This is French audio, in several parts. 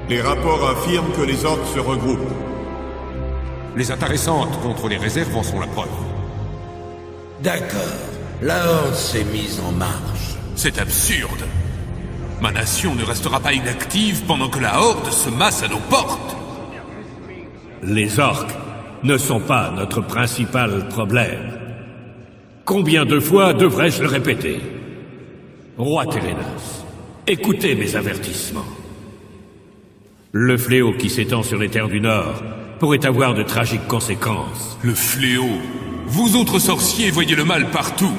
Les rapports affirment que les orques se regroupent. Les intéressantes contre les réserves en sont la preuve. D'accord. La Horde s'est mise en marche. C'est absurde. Ma nation ne restera pas inactive pendant que la Horde se masse à nos portes. Les orques ne sont pas notre principal problème. Combien de fois devrais-je le répéter? Roi Térénas, écoutez mes avertissements. Le fléau qui s'étend sur les terres du Nord pourrait avoir de tragiques conséquences. Le fléau. Vous autres sorciers voyez le mal partout.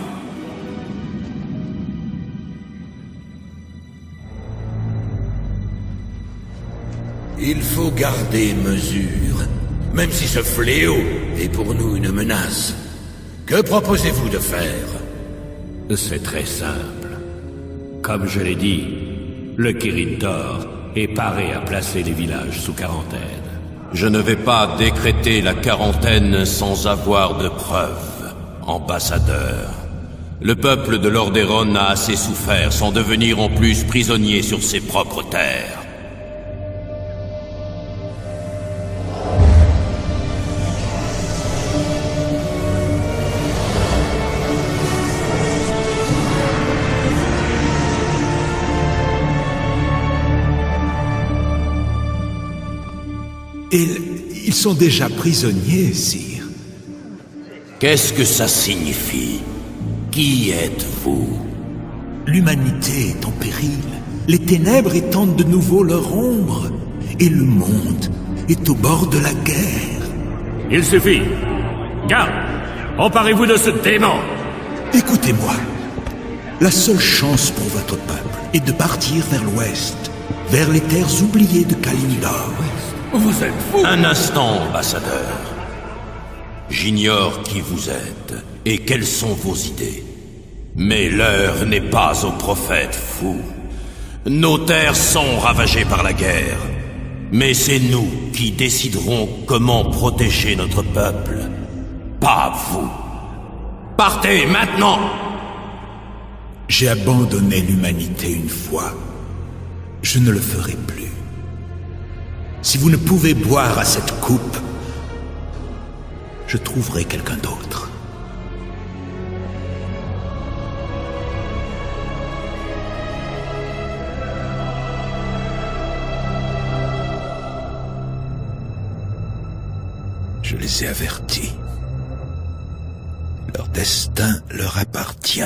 Il faut garder mesure, même si ce fléau est pour nous une menace. Que proposez-vous de faire? C'est très simple. Comme je l'ai dit, le Kirin Tor est paré à placer les villages sous quarantaine. Je ne vais pas décréter la quarantaine sans avoir de preuves, ambassadeur. Le peuple de Lordaeron a assez souffert sans devenir en plus prisonnier sur ses propres terres. Ils sont déjà prisonniers, sire. Qu'est-ce que ça signifie? Qui êtes-vous? L'humanité est en péril. Les ténèbres étendent de nouveau leur ombre. Et le monde est au bord de la guerre. Il suffit. Garde! Emparez-vous de ce démon! Écoutez-moi. La seule chance pour votre peuple est de partir vers l'ouest, vers les terres oubliées de Kalimdor. Vous êtes fou! Un instant, ambassadeur. J'ignore qui vous êtes et quelles sont vos idées. Mais l'heure n'est pas aux prophètes fous. Nos terres sont ravagées par la guerre. Mais c'est nous qui déciderons comment protéger notre peuple. Pas vous. Partez maintenant! J'ai abandonné l'humanité une fois. Je ne le ferai plus. Si vous ne pouvez boire à cette coupe, je trouverai quelqu'un d'autre. Je les ai avertis. Leur destin leur appartient.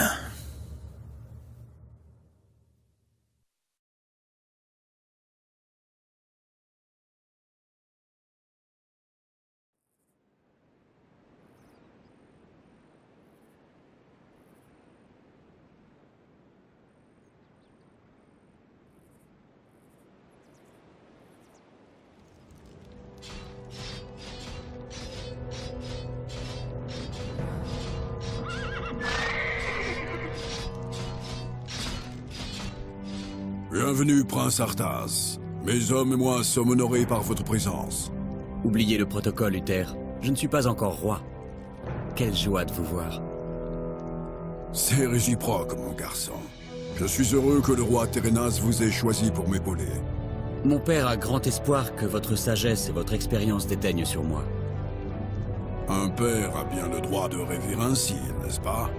Bienvenue, Prince Arthas. Mes hommes et moi sommes honorés par votre présence. Oubliez le protocole, Uther. Je ne suis pas encore roi. Quelle joie de vous voir. C'est réciproque, mon garçon. Je suis heureux que le roi Térénas vous ait choisi pour m'épauler. Mon père a grand espoir que votre sagesse et votre expérience déteignent sur moi. Un père a bien le droit de rêver ainsi, n'est-ce pas?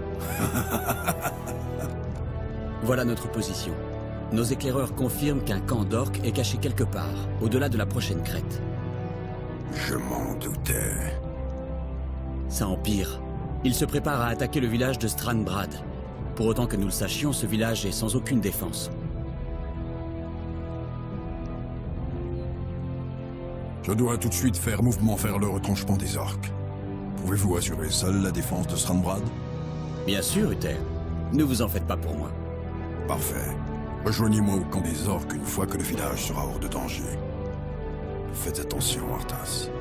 Voilà notre position. Nos éclaireurs confirment qu'un camp d'orques est caché quelque part, au-delà de la prochaine crête. Je m'en doutais. Ça empire. Ils se préparent à attaquer le village de Stranbrad. Pour autant que nous le sachions, ce village est sans aucune défense. Je dois tout de suite faire mouvement vers le retranchement des orques. Pouvez-vous assurer seul la défense de Stranbrad? Bien sûr, Uther. Ne vous en faites pas pour moi. Parfait. Rejoignez-moi au camp des orques une fois que le village sera hors de danger. Faites attention, Arthas.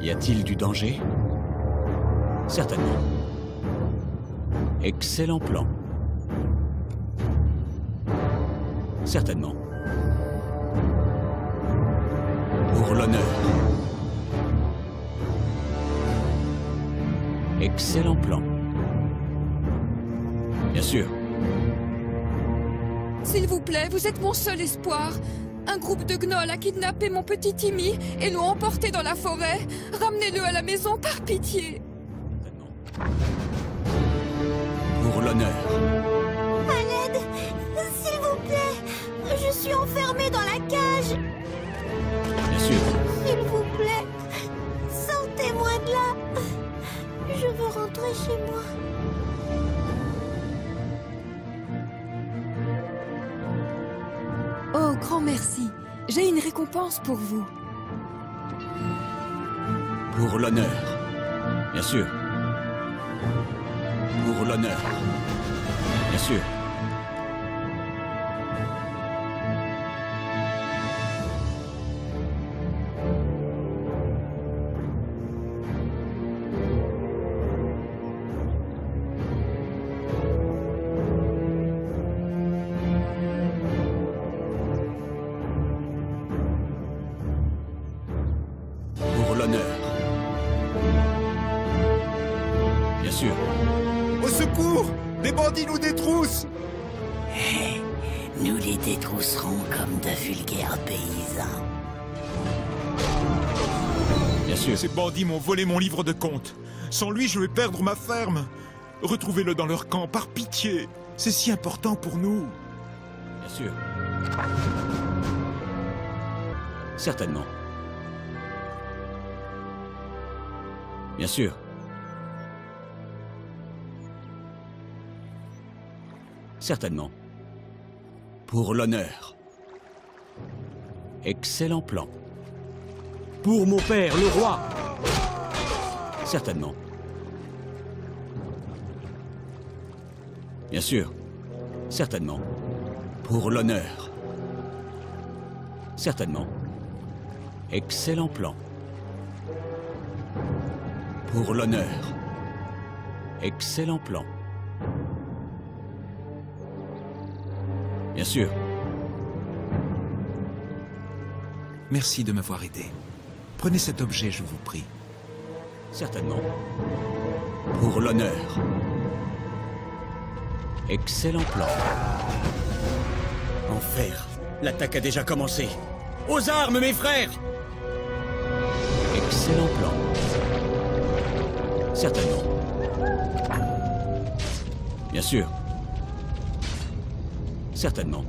Y a-t-il du danger? Certainement. Excellent plan. Certainement. Pour l'honneur. Excellent plan. Bien sûr. S'il vous plaît, vous êtes mon seul espoir. Un groupe de gnolls a kidnappé mon petit Timmy et l'ont emporté dans la forêt. Ramenez-le à la maison, par pitié. Pour l'honneur. À l'aide! S'il vous plaît! Je suis enfermée dans la cage! Bien sûr. S'il vous plaît, sortez-moi de là! Je veux rentrer chez moi. Oh, grand merci. J'ai une récompense pour vous. Pour l'honneur. Bien sûr. Pour l'honneur. Bien sûr. Pour l'honneur. Bien sûr. Au secours! Des bandits nous détroussent! Nous les détrousserons comme de vulgaires paysans. Bien sûr. Ces bandits m'ont volé mon livre de comptes. Sans lui, je vais perdre ma ferme. Retrouvez-le dans leur camp, par pitié. C'est si important pour nous. Bien sûr. Certainement. Bien sûr. Certainement. Pour l'honneur. Excellent plan. Pour mon père, le roi. Certainement. Bien sûr. Certainement. Pour l'honneur. Certainement. Excellent plan. Pour l'honneur. Excellent plan. Bien sûr. Merci de m'avoir aidé. Prenez cet objet, je vous prie. Certainement. Pour l'honneur. Excellent plan. Enfer. L'attaque a déjà commencé. Aux armes, mes frères! Excellent plan. Certainement. Bien sûr. Certainement.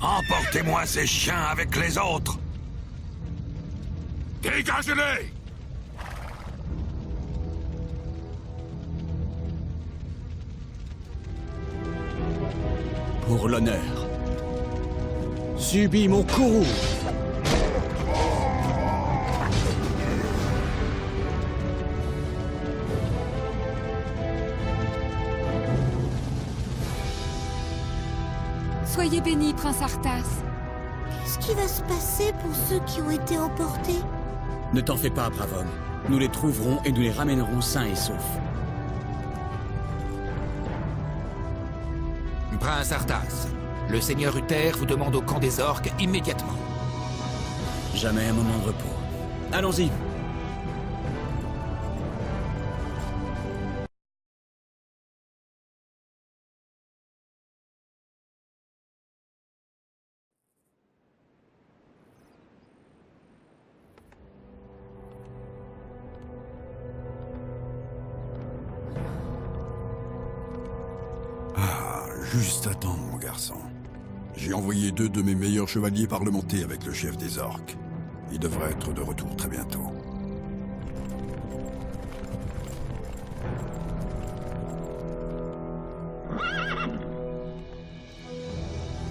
Emportez-moi ces chiens avec les autres! Dégagez-les! Pour l'honneur. Subis mon courroux. Soyez béni, prince Arthas. Qu'est-ce qui va se passer pour ceux qui ont été emportés? Ne t'en fais pas, brave homme. Nous les trouverons et nous les ramènerons sains et saufs. Prince Arthas, le seigneur Uther vous demande au camp des orques immédiatement. Jamais un moment de repos. Allons-y. Juste à temps, mon garçon. J'ai envoyé 2 de mes meilleurs chevaliers parlementer avec le chef des orques. Il devrait être de retour très bientôt.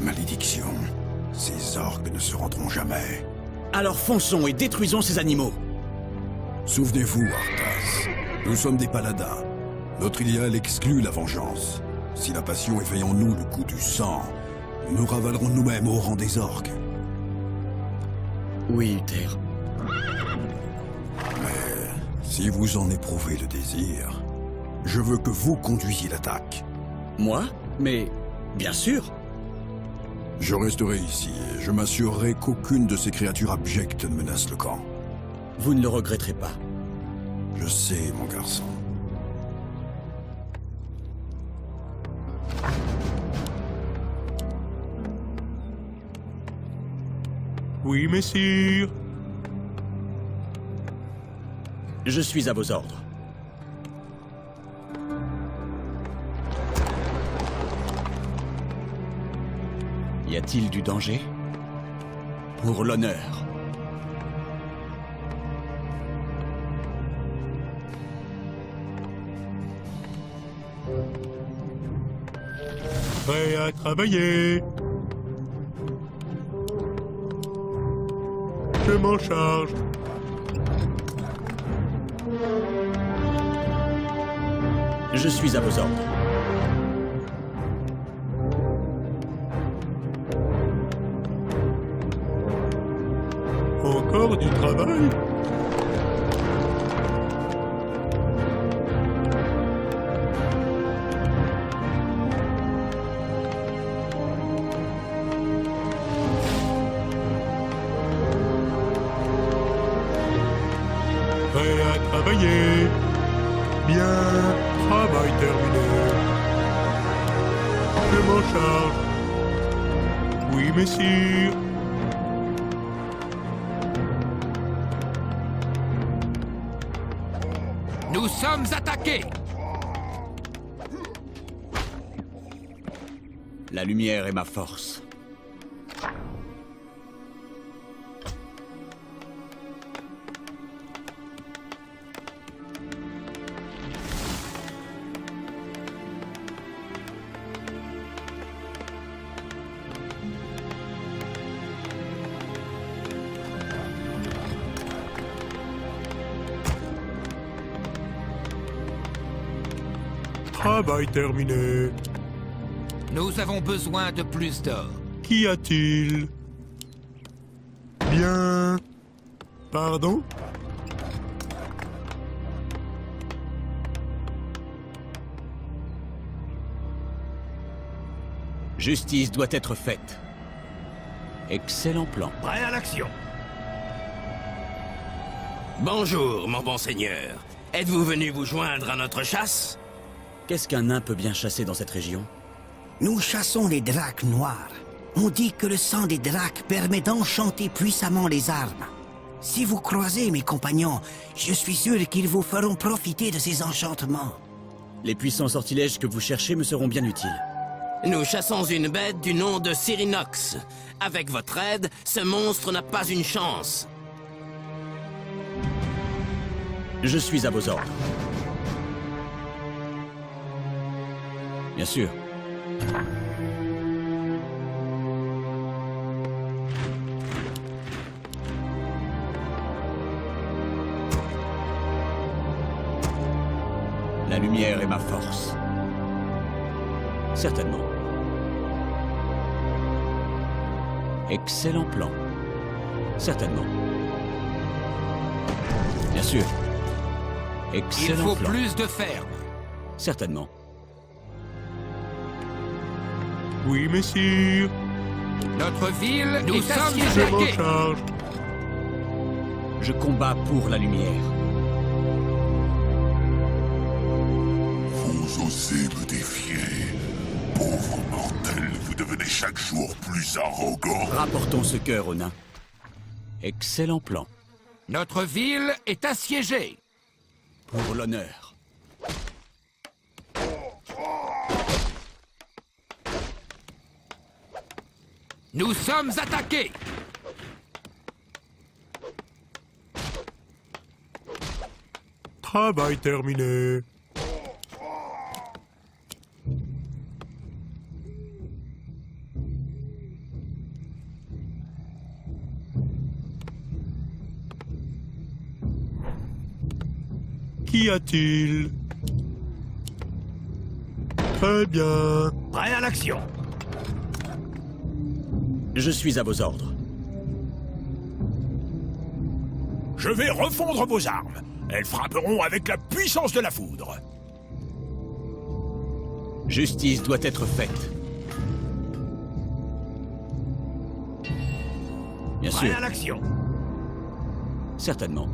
Malédiction. Ces orques ne se rendront jamais. Alors fonçons et détruisons ces animaux. Souvenez-vous, Arthas. Nous sommes des paladins. Notre idéal exclut la vengeance. Si la passion éveille en nous le goût du sang, nous ravalerons nous-mêmes au rang des orques. Oui, Uther. Mais si vous en éprouvez le désir, je veux que vous conduisiez l'attaque. Moi? Mais bien sûr. Je resterai ici et je m'assurerai qu'aucune de ces créatures abjectes ne menace le camp. Vous ne le regretterez pas. Je sais, mon garçon. Oui, messire. Je suis à vos ordres. Y a-t-il du danger? Pour l'honneur. Prêt à travailler. Je m'en charge. Je suis à vos ordres. Encore du travail? Prêt à travailler. Bien, travail terminé. Je m'en charge. Oui, messire. Nous sommes attaqués! La lumière est ma force. Travail terminé. Nous avons besoin de plus d'or. Qu'y a-t-il? Bien. Pardon? Justice doit être faite. Excellent plan. Prêt à l'action. Bonjour, mon bon seigneur. Êtes-vous venu vous joindre à notre chasse? Qu'est-ce qu'un nain peut bien chasser dans cette région? Nous chassons les dracs noirs. On dit que le sang des dracs permet d'enchanter puissamment les armes. Si vous croisez mes compagnons, je suis sûr qu'ils vous feront profiter de ces enchantements. Les puissants sortilèges que vous cherchez me seront bien utiles. Nous chassons une bête du nom de Cyrinox. Avec votre aide, ce monstre n'a pas une chance. Je suis à vos ordres. Bien sûr. La lumière est ma force. Certainement. Excellent plan. Certainement. Bien sûr. Excellent Il faut plan. plus de ferme. Certainement. Oui, messire. Notre ville Nous est sommes assiégée. Je m'en charge. Je combats pour la lumière. Vous osez me défier. Pauvre mortel, vous devenez chaque jour plus arrogant. Rapportons ce cœur au nain. Excellent plan. Notre ville est assiégée. Pour l'honneur. Nous sommes attaqués. Travail terminé. Qu'y a-t-il? Très bien. Prêt à l'action. Je suis à vos ordres. Je vais refondre vos armes. Elles frapperont avec la puissance de la foudre. Justice doit être faite. Bien Prêt sûr. à l'action. Certainement.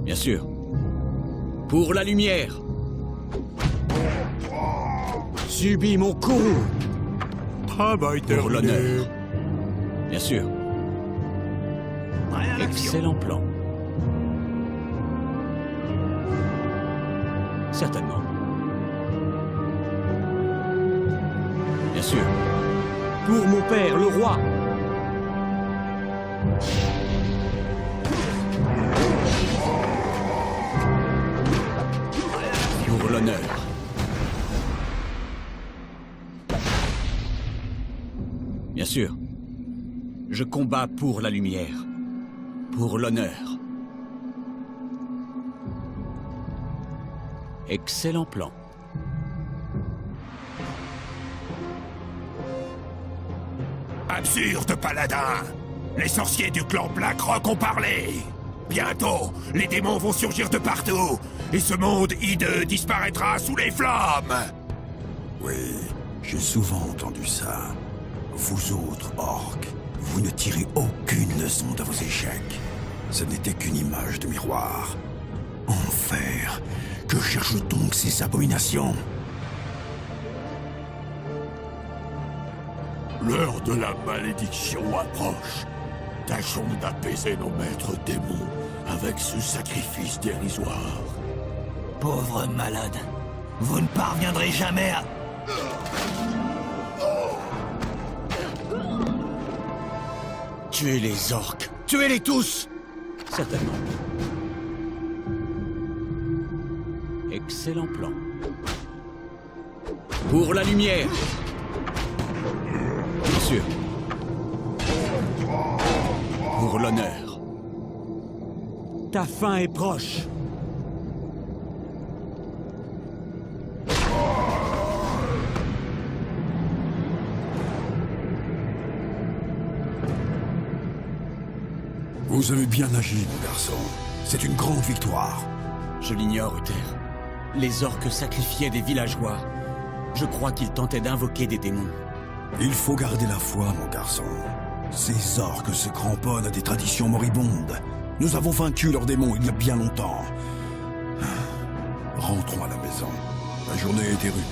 Bien sûr. Pour la lumière. Subis mon coup. Travail Pour l'honneur. Bien sûr. Prêt à l'action. Excellent plan. Certainement. Bien sûr. Pour mon père, le roi. Pour l'honneur. Bien sûr. Je combats pour la lumière. Pour l'honneur. Excellent plan. Absurde paladin! Les sorciers du clan Blackrock ont parlé! Bientôt, les démons vont surgir de partout, et ce monde hideux disparaîtra sous les flammes! Oui, j'ai souvent entendu ça. Vous autres, orques, vous ne tirez aucune leçon de vos échecs. Ce n'était qu'une image de miroir. Enfer! Que cherchent donc ces abominations? L'heure de la malédiction approche. Tâchons d'apaiser nos maîtres démons avec ce sacrifice dérisoire. Pauvre malade, vous ne parviendrez jamais à... Tuez les orques. Tuez-les tous. Certainement. Excellent plan. Pour la lumière. Bien sûr. Pour l'honneur. Ta fin est proche. Vous avez bien agi, mon garçon. C'est une grande victoire. Je l'ignore, Uther. Les orques sacrifiaient des villageois. Je crois qu'ils tentaient d'invoquer des démons. Il faut garder la foi, mon garçon. Ces orques se cramponnent à des traditions moribondes. Nous avons vaincu leurs démons il y a bien longtemps. Rentrons à la maison. La journée était rude.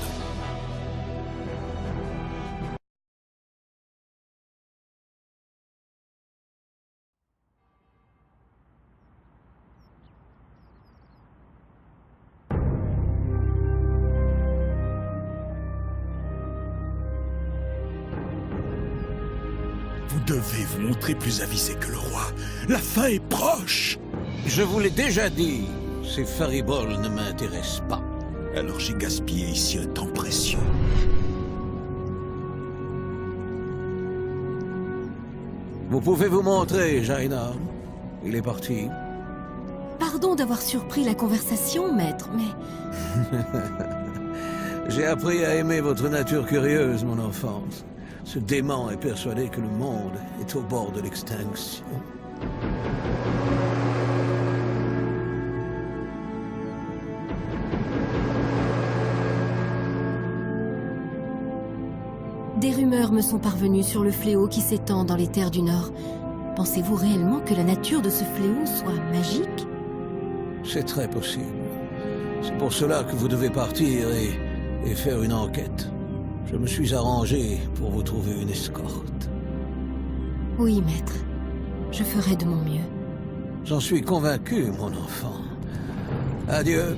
Vous devez vous montrer plus avisé que le roi. La fin est proche. Je vous l'ai déjà dit, ces fariboles ne m'intéressent pas. Alors j'ai gaspillé ici un temps précieux. Vous pouvez vous montrer, Jaina. Il est parti. Pardon d'avoir surpris la conversation, maître, mais... J'ai appris à aimer votre nature curieuse, mon enfant. Ce dément est persuadé que le monde est au bord de l'extinction. Des rumeurs me sont parvenues sur le fléau qui s'étend dans les terres du Nord. Pensez-vous réellement que la nature de ce fléau soit magique? C'est très possible. C'est pour cela que vous devez partir et faire une enquête. Je me suis arrangé pour vous trouver une escorte. Oui, maître. Je ferai de mon mieux. J'en suis convaincu, mon enfant. Adieu.